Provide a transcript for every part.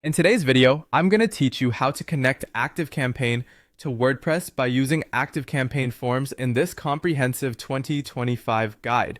In today's video, I'm going to teach you how to connect ActiveCampaign to WordPress by using ActiveCampaign forms in this comprehensive 2025 guide.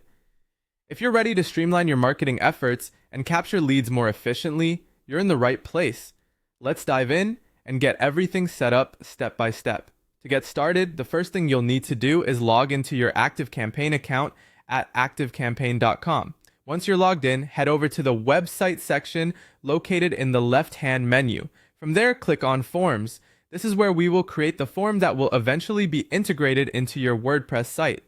If you're ready to streamline your marketing efforts and capture leads more efficiently, you're in the right place. Let's dive in and get everything set up step by step. To get started, the first thing you'll need to do is log into your ActiveCampaign account at activecampaign.com. Once you're logged in, head over to the website section located in the left-hand menu. From there, click on Forms. This is where we will create the form that will eventually be integrated into your WordPress site.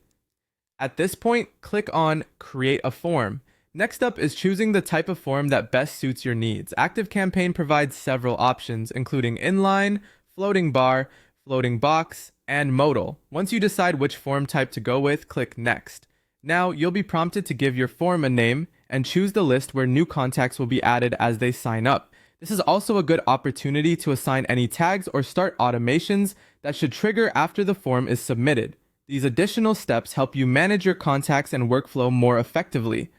At this point, click on Create a Form. Next up is choosing the type of form that best suits your needs. ActiveCampaign provides several options, including inline, floating bar, floating box, and modal. Once you decide which form type to go with, click Next. Now, you'll be prompted to give your form a name and choose the list where new contacts will be added as they sign up. This is also a good opportunity to assign any tags or start automations that should trigger after the form is submitted. These additional steps help you manage your contacts and workflow more effectively.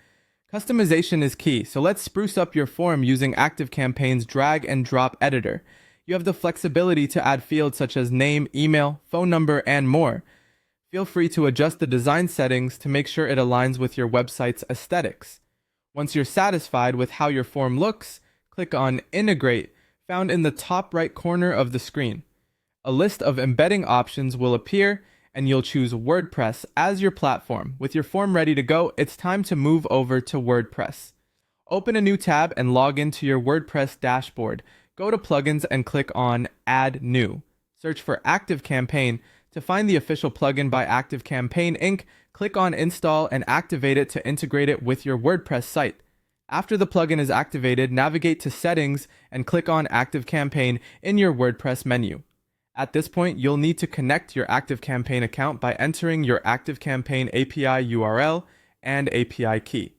Customization is key, so let's spruce up your form using ActiveCampaign's drag and drop editor. You have the flexibility to add fields such as name, email, phone number, and more. Feel free to adjust the design settings to make sure it aligns with your website's aesthetics. Once you're satisfied with how your form looks, click on Integrate, found in the top right corner of the screen. A list of embedding options will appear, and you'll choose WordPress as your platform. With your form ready to go, it's time to move over to WordPress. Open a new tab and log into your WordPress dashboard. Go to Plugins and click on Add New. Search for ActiveCampaign. To find the official plugin by ActiveCampaign Inc., click on Install and activate it to integrate it with your WordPress site. After the plugin is activated, navigate to Settings and click on ActiveCampaign in your WordPress menu. At this point, you'll need to connect your ActiveCampaign account by entering your ActiveCampaign API URL and API key.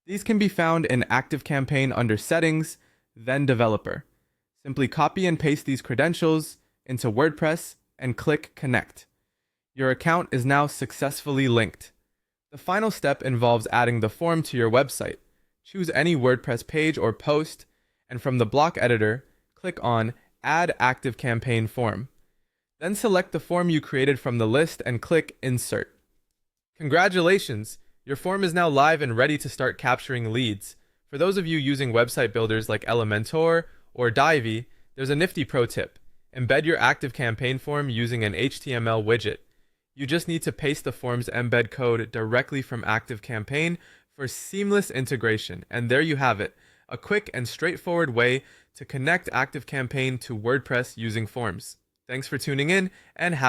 These can be found in ActiveCampaign under Settings, then Developer. Simply copy and paste these credentials into WordPress and click Connect. Your account is now successfully linked. The final step involves adding the form to your website. Choose any WordPress page or post, and from the block editor, click on Add ActiveCampaign Form. Then select the form you created from the list and click Insert. Congratulations! Your form is now live and ready to start capturing leads. For those of you using website builders like Elementor or Divi, there's a nifty pro tip. Embed your ActiveCampaign form using an HTML widget. You just need to paste the form's embed code directly from ActiveCampaign for seamless integration. And there you have it, a quick and straightforward way to connect ActiveCampaign to WordPress using forms. Thanks for tuning in and happy